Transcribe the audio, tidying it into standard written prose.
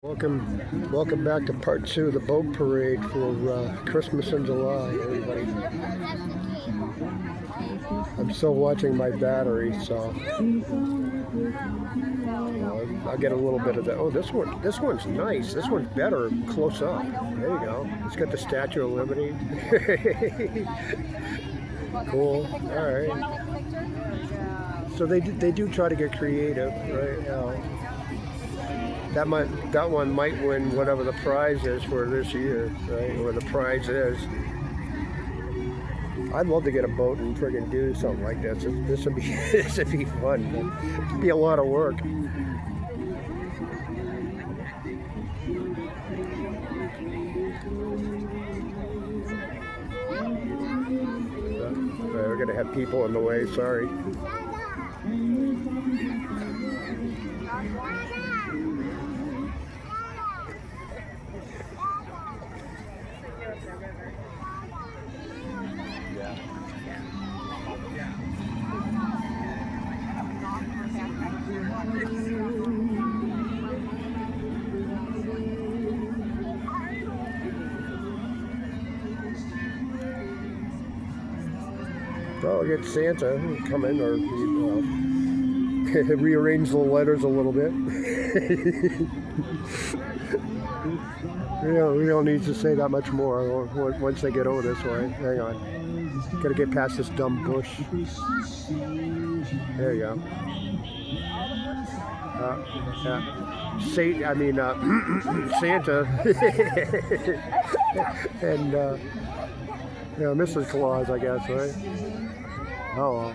Welcome back to part two of the boat parade for Christmas in July, everybody. I'm still watching my battery, so I'll get a little bit of that. Oh, this one's nice. This one's better close up. There you go. It's got the Statue of Liberty. Cool. All right. So they do try to get creative, right? That one might win whatever the prize is for this year, right? Or the prize is. I'd love to get a boat and friggin' do something like this. This would be this would be fun. It'd be a lot of work. We're gonna have people in the way. Sorry. Well, I'll get Santa come in or rearrange the letters a little bit. We don't need to say that much more once they get over this way. Hang on. Gotta get past this dumb bush. There you go. Santa and Mrs. Claus, I guess, right? Oh well.